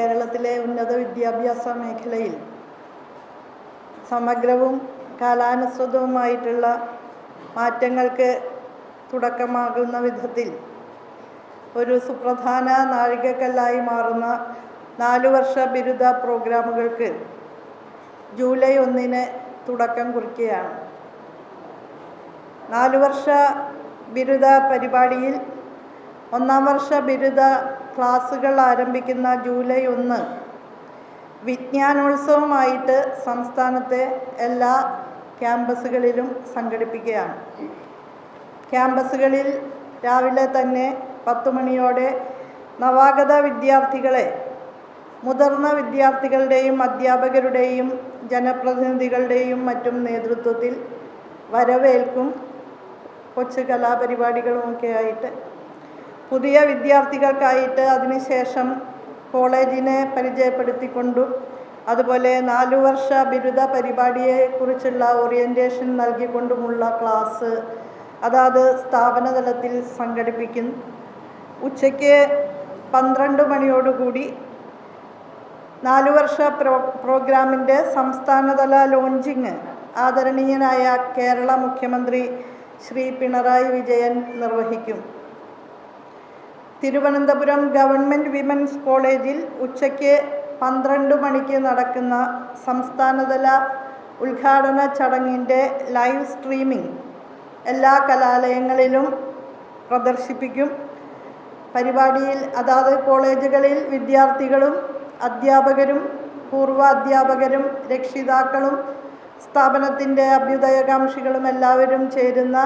കേരളത്തിലെ ഉന്നത വിദ്യാഭ്യാസ മേഖലയിൽ സമഗ്രവും കാലാനുസൃതവുമായിട്ടുള്ള മാറ്റങ്ങൾക്ക് തുടക്കമാകുന്ന വിധത്തിൽ ഒരു സുപ്രധാന നാഴികക്കല്ലായി മാറുന്ന 4 വർഷ ബിരുദ പ്രോഗ്രാമുകൾക്ക് ജൂലൈ 1 തുടക്കം കുറിക്കുകയാണ്. 4 വർഷ ബിരുദ പരിപാടിയിൽ 1-ാം വർഷ ബിരുദ ക്ലാസുകൾ ആരംഭിക്കുന്ന ജൂലൈ 1 വിജ്ഞാനോത്സവമായിട്ട് സംസ്ഥാനത്തെ എല്ലാ ക്യാമ്പസുകളിലും സംഘടിപ്പിക്കുകയാണ്. ക്യാമ്പസുകളിൽ രാവിലെ തന്നെ 10 മണിയോടെ നവാഗത വിദ്യാർത്ഥികളെ മുതിർന്ന വിദ്യാർത്ഥികളുടെയും അധ്യാപകരുടെയും ജനപ്രതിനിധികളുടെയും മറ്റും നേതൃത്വത്തിൽ വരവേൽക്കും. കൊച്ചു കലാപരിപാടികളുമൊക്കെ ആയിട്ട് പുതിയ വിദ്യാർത്ഥികൾക്കായിട്ട് അതിനുശേഷം കോളേജിനെ പരിചയപ്പെടുത്തിക്കൊണ്ടും അതുപോലെ 4 വർഷ ബിരുദ പരിപാടിയെക്കുറിച്ചുള്ള ഓറിയൻറ്റേഷൻ നൽകിക്കൊണ്ടുമുള്ള ക്ലാസ് അതാത് സ്ഥാപന തലത്തിൽ സംഘടിപ്പിക്കും. ഉച്ചയ്ക്ക് 12 മണിയോടുകൂടി 4 വർഷ പ്രോഗ്രാമിൻ്റെ സംസ്ഥാനതല ലോഞ്ചിങ് ആദരണീയനായ കേരള മുഖ്യമന്ത്രി ശ്രീ പിണറായി വിജയൻ നിർവഹിക്കും. തിരുവനന്തപുരം ഗവൺമെൻറ് വിമൻസ് കോളേജിൽ ഉച്ചയ്ക്ക് 12 മണിക്ക് നടക്കുന്ന സംസ്ഥാനതല ഉദ്ഘാടന ചടങ്ങിൻ്റെ ലൈവ് സ്ട്രീമിംഗ് എല്ലാ കലാലയങ്ങളിലും പ്രദർശിപ്പിക്കും. പരിപാടിയിൽ അതാത് കോളേജുകളിൽ വിദ്യാർത്ഥികളും അധ്യാപകരും പൂർവ്വ അധ്യാപകരും രക്ഷിതാക്കളും സ്ഥാപനത്തിൻ്റെ അഭ്യുദയകാംക്ഷികളും എല്ലാവരും ചേരുന്ന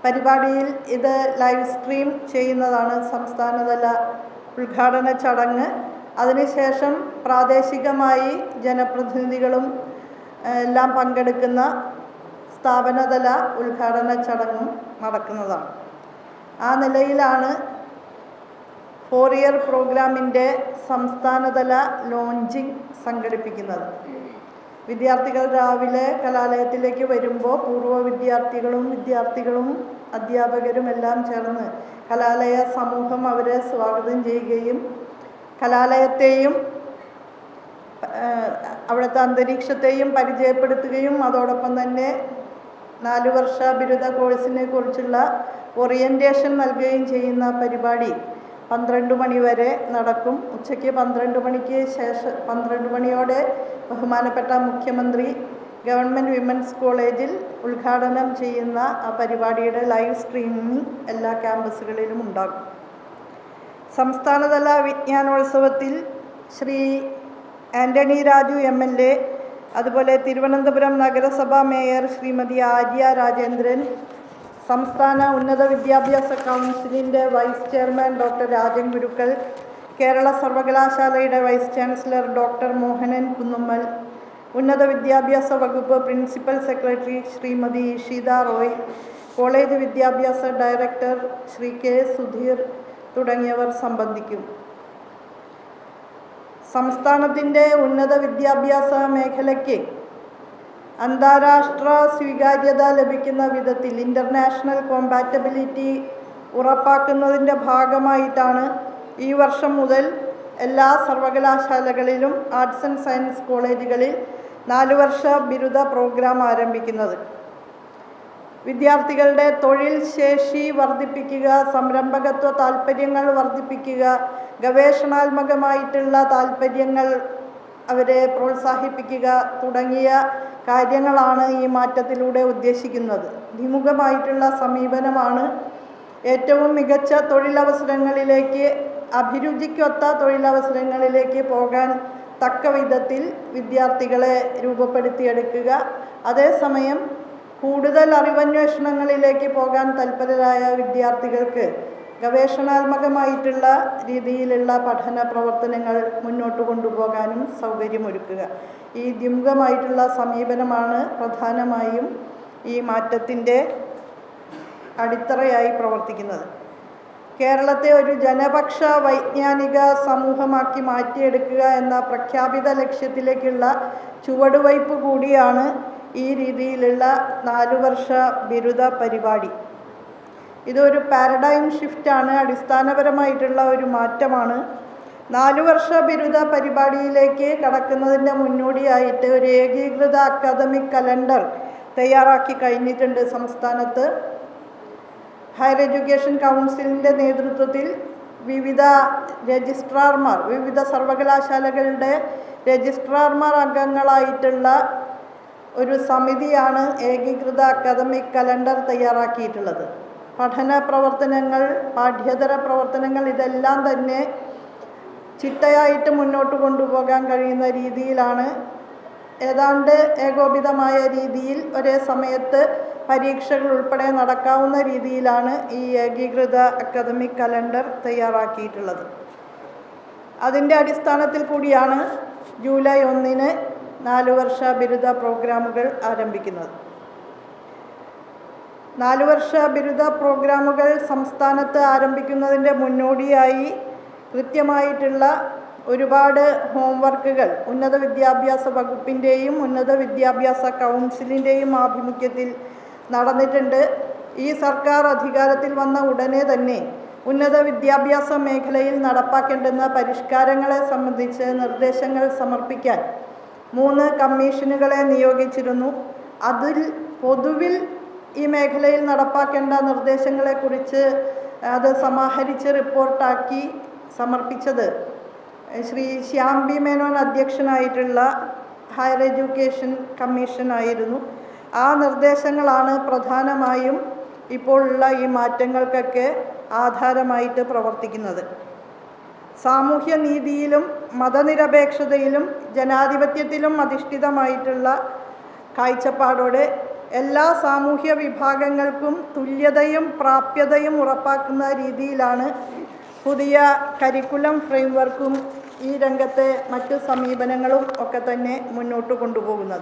പരിപാടിയിൽ ഇത് ലൈവ് സ്ട്രീം ചെയ്യുന്നതാണ് സംസ്ഥാനതല ഉദ്ഘാടന ചടങ്ങ്. അതിനുശേഷം പ്രാദേശികമായി ജനപ്രതിനിധികളും എല്ലാം പങ്കെടുക്കുന്ന സ്ഥാപനതല ഉദ്ഘാടന ചടങ്ങും നടക്കുന്നതാണ്. ആ നിലയിലാണ് 4 ഇയർ പ്രോഗ്രാമിൻ്റെ സംസ്ഥാനതല ലോഞ്ചിങ് സംഘടിപ്പിക്കുന്നത്. വിദ്യാർത്ഥികൾ രാവിലെ കലാലയത്തിലേക്ക് വരുമ്പോൾ പൂർവ്വ വിദ്യാർത്ഥികളും അധ്യാപകരും എല്ലാം ചേർന്ന് കലാലയ സമൂഹം അവരെ സ്വാഗതം ചെയ്യുകയും കലാലയത്തെയും അവിടുത്തെ അന്തരീക്ഷത്തെയും പരിചയപ്പെടുത്തുകയും അതോടൊപ്പം തന്നെ 4 വർഷ ബിരുദ കോഴ്സിനെ കുറിച്ചുള്ള ഓറിയൻറ്റേഷൻ നൽകുകയും ചെയ്യുന്ന പരിപാടി 12 മണി വരെ നടക്കും. ഉച്ചയ്ക്ക് 12 മണിക്ക് ശേഷം 12 മണിയോടെ ബഹുമാനപ്പെട്ട മുഖ്യമന്ത്രി ഗവൺമെൻറ് വിമൻസ് കോളേജിൽ ഉദ്ഘാടനം ചെയ്യുന്ന ആ പരിപാടിയുടെ ലൈവ് സ്ട്രീമിംഗ് എല്ലാ ക്യാമ്പസുകളിലും ഉണ്ടാകും. സംസ്ഥാനതല വിജ്ഞാനോത്സവത്തിൽ ശ്രീ ആൻ്റണി രാജു MLA, അതുപോലെ തിരുവനന്തപുരം നഗരസഭാ മേയർ ശ്രീമതി ആര്യ രാജേന്ദ്രൻ, സംസ്ഥാന ഉന്നത വിദ്യാഭ്യാസ കൗൺസിലിൻ്റെ vice chairman doctor Rajan Gurukkal, Kerala സർവകലാശാലയുടെ vice chancellor doctor Mohanan Kunnummal, ഉന്നത വിദ്യാഭ്യാസ വകുപ്പ് principal secretary Shrimati Sheetha Roy, college വിദ്യാഭ്യാസ ഡയറക്ടർ ശ്രീ കെ സുധീർ തുടങ്ങിയവർ സംബന്ധിക്കും. സംസ്ഥാനത്തിൻ്റെ ഉന്നത വിദ്യാഭ്യാസ മേഖലയ്ക്ക് അന്താരാഷ്ട്ര സ്വീകാര്യത ലഭിക്കുന്ന വിധത്തിൽ ഇൻ്റർനാഷണൽ കോമ്പാറ്റബിലിറ്റി ഉറപ്പാക്കുന്നതിൻ്റെ ഭാഗമായിട്ടാണ് ഈ വർഷം മുതൽ എല്ലാ സർവകലാശാലകളിലും ആർട്സ് ആൻഡ് സയൻസ് കോളേജുകളിൽ 4 വർഷ ബിരുദ പ്രോഗ്രാം ആരംഭിക്കുന്നത്. വിദ്യാർത്ഥികളുടെ തൊഴിൽ ശേഷി വർദ്ധിപ്പിക്കുക, സംരംഭകത്വ താൽപ്പര്യങ്ങൾ വർദ്ധിപ്പിക്കുക, ഗവേഷണാത്മകമായിട്ടുള്ള താൽപ്പര്യങ്ങൾ അവരെ പ്രോത്സാഹിപ്പിക്കുക തുടങ്ങിയ കാര്യങ്ങളാണ് ഈ മാറ്റത്തിലൂടെ ഉദ്ദേശിക്കുന്നത്. ദ്വിമുഖമായിട്ടുള്ള സമീപനമാണ് ഏറ്റവും മികച്ച തൊഴിലവസരങ്ങളിലേക്ക്, അഭിരുചിക്കൊത്ത തൊഴിലവസരങ്ങളിലേക്ക് പോകാൻ തക്ക വിധത്തിൽ വിദ്യാർത്ഥികളെ രൂപപ്പെടുത്തിയെടുക്കുക. അതേസമയം കൂടുതൽ അറിവന്വേഷണങ്ങളിലേക്ക് പോകാൻ തൽപരരായ വിദ്യാർത്ഥികൾക്ക് ഗവേഷണാത്മകമായിട്ടുള്ള രീതിയിലുള്ള പഠന പ്രവർത്തനങ്ങൾ മുന്നോട്ട് കൊണ്ടുപോകാനും സൗകര്യമൊരുക്കുക. ഈ ദ്വിമുഖമായിട്ടുള്ള സമീപനമാണ് പ്രധാനമായും ഈ മാറ്റത്തിൻ്റെ അടിത്തറയായി പ്രവർത്തിക്കുന്നത്. കേരളത്തെ ഒരു ജനപക്ഷ വൈജ്ഞാനിക സമൂഹമാക്കി മാറ്റിയെടുക്കുക എന്ന പ്രഖ്യാപിത ലക്ഷ്യത്തിലേക്കുള്ള ചുവടുവയ്പ് കൂടിയാണ് ഈ രീതിയിലുള്ള 4 വർഷ ബിരുദ പരിപാടി. ഇതൊരു പാരഡൈം ഷിഫ്റ്റാണ്, അടിസ്ഥാനപരമായിട്ടുള്ള ഒരു മാറ്റമാണ്. 4 വർഷ ബിരുദ പരിപാടിയിലേക്ക് കടക്കുന്നതിൻ്റെ മുന്നോടിയായിട്ട് ഒരു ഏകീകൃത അക്കാദമിക് കലണ്ടർ തയ്യാറാക്കി കഴിഞ്ഞിട്ടുണ്ട് സംസ്ഥാനത്ത്. ഹയർ എഡ്യൂക്കേഷൻ കൗൺസിലിൻ്റെ നേതൃത്വത്തിൽ വിവിധ രജിസ്ട്രാർമാർ, വിവിധ സർവകലാശാലകളുടെ രജിസ്ട്രാർമാർ അംഗങ്ങളായിട്ടുള്ള ഒരു സമിതിയാണ് ഏകീകൃത അക്കാദമിക് കലണ്ടർ തയ്യാറാക്കിയിട്ടുള്ളത്. പഠന പ്രവർത്തനങ്ങൾ, പാഠ്യേതര പ്രവർത്തനങ്ങൾ ഇതെല്ലാം തന്നെ ചിട്ടയായിട്ട് മുന്നോട്ട് കൊണ്ടുപോകാൻ കഴിയുന്ന രീതിയിലാണ്, ഏതാണ്ട് ഏകോപിതമായ രീതിയിൽ ഒരേ സമയത്ത് പരീക്ഷകൾ ഉൾപ്പെടെ നടക്കാവുന്ന രീതിയിലാണ് ഈ ഏകീകൃത അക്കാദമിക് കലണ്ടർ തയ്യാറാക്കിയിട്ടുള്ളത്. അതിൻ്റെ അടിസ്ഥാനത്തിൽ കൂടിയാണ് ജൂലൈ 1-ന് 4 വർഷ ബിരുദ പ്രോഗ്രാമുകൾ ആരംഭിക്കുന്നത്. 4 വർഷ ബിരുദ പ്രോഗ്രാമുകൾ സംസ്ഥാനത്ത് ആരംഭിക്കുന്നതിൻ്റെ മുന്നോടിയായി കൃത്യമായിട്ടുള്ള ഒരുപാട് ഹോംവർക്കുകൾ ഉന്നത വിദ്യാഭ്യാസ വകുപ്പിൻ്റെയും ഉന്നത വിദ്യാഭ്യാസ കൗൺസിലിൻ്റെയും ആഭിമുഖ്യത്തിൽ നടന്നിട്ടുണ്ട്. ഈ സർക്കാർ അധികാരത്തിൽ വന്ന ഉടനെ തന്നെ ഉന്നത വിദ്യാഭ്യാസ മേഖലയിൽ നടപ്പാക്കേണ്ടുന്ന പരിഷ്കാരങ്ങളെ സംബന്ധിച്ച് നിർദ്ദേശങ്ങൾ സമർപ്പിക്കാൻ 3 കമ്മീഷനുകളെ നിയോഗിച്ചിരുന്നു. അതിൽ പൊതുവിൽ ഈ മേഖലയിൽ നടപ്പാക്കേണ്ട നിർദ്ദേശങ്ങളെക്കുറിച്ച് അത് സമാഹരിച്ച് റിപ്പോർട്ടാക്കി സമർപ്പിച്ചത് ശ്രീ ശ്യാം ബി മേനോൻ അധ്യക്ഷനായിട്ടുള്ള ഹയർ എഡ്യൂക്കേഷൻ കമ്മീഷനായിരുന്നു. ആ നിർദ്ദേശങ്ങളാണ് പ്രധാനമായും ഇപ്പോഴുള്ള ഈ മാറ്റങ്ങൾക്കൊക്കെ ആധാരമായിട്ട് പ്രവർത്തിക്കുന്നത്. സാമൂഹ്യ നീതിയിലും മതനിരപേക്ഷതയിലും ജനാധിപത്യത്തിലും അധിഷ്ഠിതമായിട്ടുള്ള കാഴ്ചപ്പാടോടെ എല്ലാ സാമൂഹ്യ വിഭാഗങ്ങൾക്കും തുല്യതയും പ്രാപ്യതയും ഉറപ്പാക്കുന്ന രീതിയിലാണ് പുതിയ കരിക്കുലം ഫ്രെയിംവർക്കും ഈ രംഗത്തെ മറ്റു സമീപനങ്ങളും ഒക്കെ തന്നെ മുന്നോട്ട് കൊണ്ടുപോകുന്നത്.